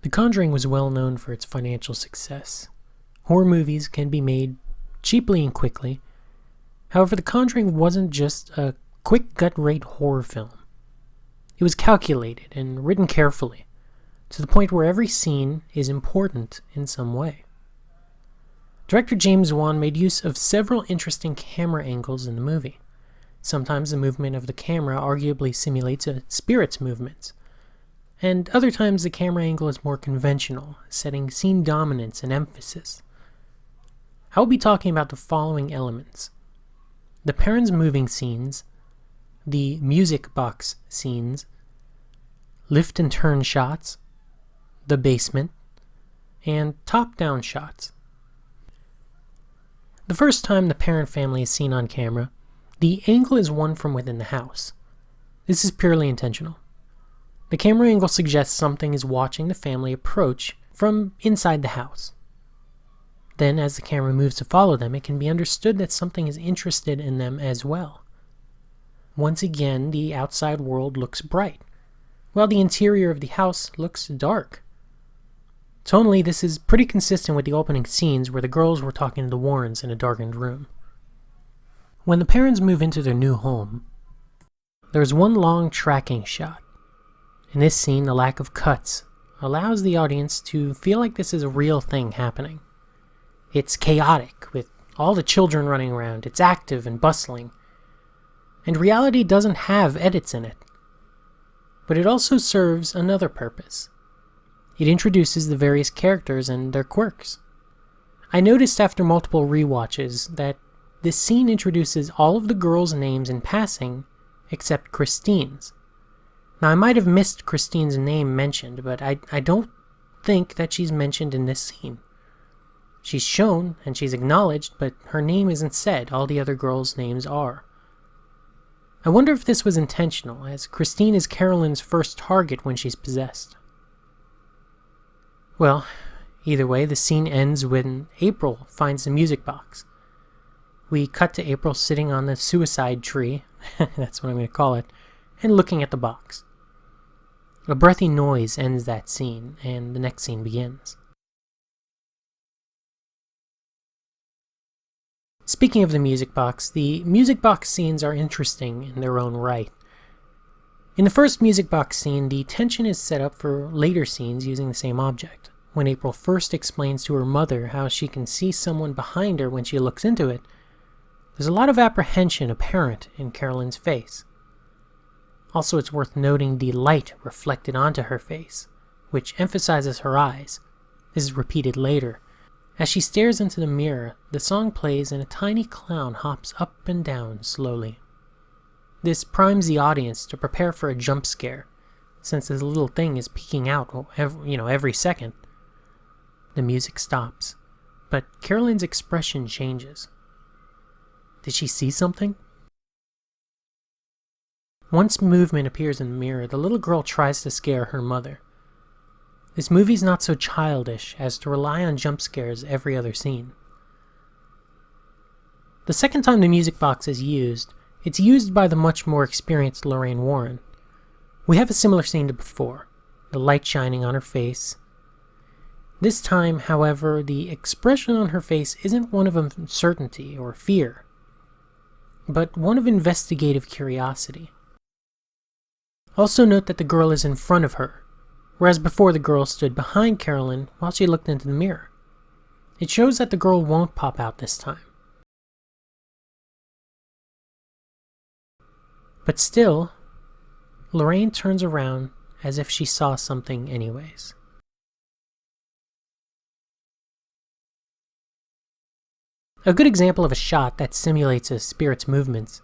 The Conjuring was well known for its financial success. Horror movies can be made cheaply and quickly. However, The Conjuring wasn't just a quick gut-rate horror film. It was calculated and written carefully, to the point where every scene is important in some way. Director James Wan made use of several interesting camera angles in the movie. Sometimes the movement of the camera arguably simulates a spirit's movements, and other times the camera angle is more conventional, setting scene dominance and emphasis. I will be talking about the following elements: the parents moving scenes, the music box scenes, lift and turn shots, the basement, and top-down shots. The first time the parent family is seen on camera, the angle is one from within the house. This is purely intentional. The camera angle suggests something is watching the family approach from inside the house. Then, as the camera moves to follow them, it can be understood that something is interested in them as well. Once again, the outside world looks bright, while the interior of the house looks dark. Tonally, this is pretty consistent with the opening scenes where the girls were talking to the Warrens in a darkened room. When the parents move into their new home, there's one long tracking shot. In this scene, the lack of cuts allows the audience to feel like this is a real thing happening. It's chaotic, with all the children running around. It's active and bustling. And reality doesn't have edits in it. But it also serves another purpose. It introduces the various characters and their quirks. I noticed after multiple rewatches that this scene introduces all of the girls' names in passing except Christine's. Now, I might have missed Christine's name mentioned, but I don't think that she's mentioned in this scene. She's shown and she's acknowledged, but her name isn't said. All the other girls' names are. I wonder if this was intentional, as Christine is Carolyn's first target when she's possessed. Well, either way, the scene ends when April finds the music box. We cut to April sitting on the suicide tree, that's what I'm going to call it, and looking at the box. A breathy noise ends that scene, and the next scene begins. Speaking of the music box scenes are interesting in their own right. In the first music box scene, the tension is set up for later scenes using the same object. When April first explains to her mother how she can see someone behind her when she looks into it, there's a lot of apprehension apparent in Carolyn's face. Also, it's worth noting the light reflected onto her face, which emphasizes her eyes. This is repeated later. As she stares into the mirror, the song plays and a tiny clown hops up and down slowly. This primes the audience to prepare for a jump scare, since this little thing is peeking out every second. The music stops, but Carolyn's expression changes. Did she see something? Once movement appears in the mirror, the little girl tries to scare her mother. This movie's not so childish as to rely on jump scares every other scene. The second time the music box is used, it's used by the much more experienced Lorraine Warren. We have a similar scene to before, the light shining on her face. This time, however, the expression on her face isn't one of uncertainty or fear, but one of investigative curiosity. Also note that the girl is in front of her, whereas before the girl stood behind Carolyn while she looked into the mirror. It shows that the girl won't pop out this time. But still, Lorraine turns around as if she saw something anyways. A good example of a shot that simulates a spirit's movements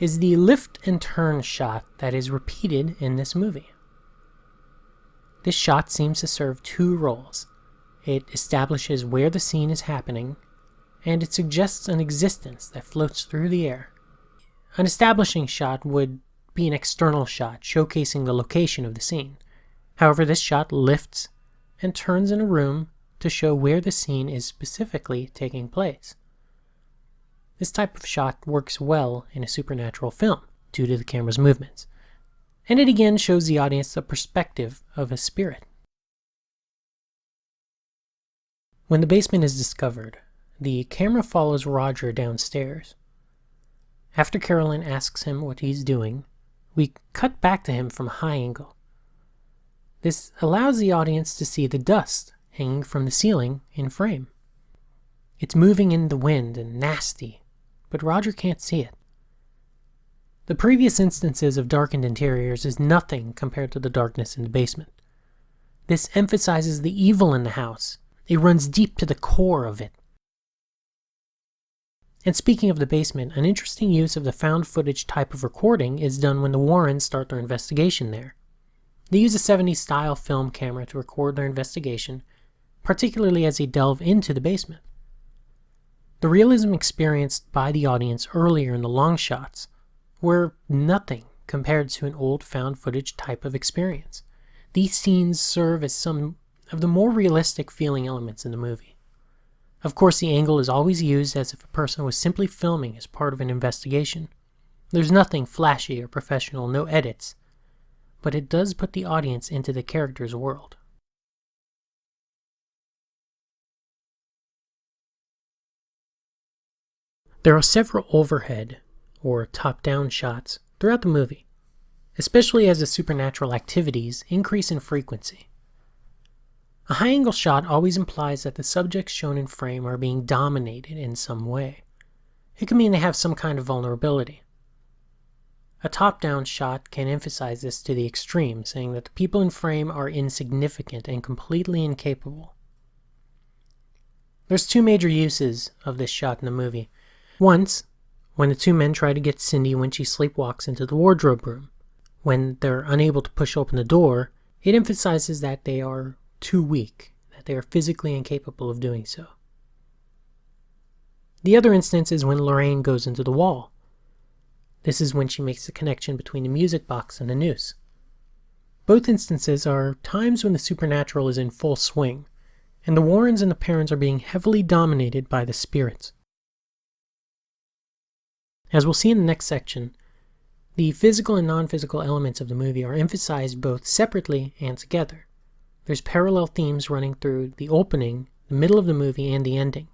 is the lift and turn shot that is repeated in this movie. This shot seems to serve two roles. It establishes where the scene is happening, and it suggests an existence that floats through the air. An establishing shot would be an external shot showcasing the location of the scene. However, this shot lifts and turns in a room to show where the scene is specifically taking place. This type of shot works well in a supernatural film due to the camera's movements, and it again shows the audience the perspective of a spirit. When the basement is discovered, the camera follows Roger downstairs. After Carolyn asks him what he's doing, we cut back to him from a high angle. This allows the audience to see the dust hanging from the ceiling in frame. It's moving in the wind and nasty, but Roger can't see it. The previous instances of darkened interiors is nothing compared to the darkness in the basement. This emphasizes the evil in the house. It runs deep to the core of it. And speaking of the basement, an interesting use of the found footage type of recording is done when the Warrens start their investigation there. They use a 70s style film camera to record their investigation, particularly as they delve into the basement. The realism experienced by the audience earlier in the long shots were nothing compared to an old found footage type of experience. These scenes serve as some of the more realistic feeling elements in the movie. Of course, the angle is always used as if a person was simply filming as part of an investigation. There's nothing flashy or professional, no edits, but it does put the audience into the character's world. There are several overhead, or top-down shots throughout the movie, especially as the supernatural activities increase in frequency. A high-angle shot always implies that the subjects shown in frame are being dominated in some way. It can mean they have some kind of vulnerability. A top-down shot can emphasize this to the extreme, saying that the people in frame are insignificant and completely incapable. There's two major uses of this shot in the movie. Once, when the two men try to get Cindy when she sleepwalks into the wardrobe room. When they're unable to push open the door, it emphasizes that they are too weak, that they are physically incapable of doing so. The other instance is when Lorraine goes into the wall. This is when she makes the connection between the music box and the noose. Both instances are times when the supernatural is in full swing, and the Warrens and the parents are being heavily dominated by the spirits. As we'll see in the next section, the physical and non-physical elements of the movie are emphasized both separately and together. There's parallel themes running through the opening, the middle of the movie, and the ending.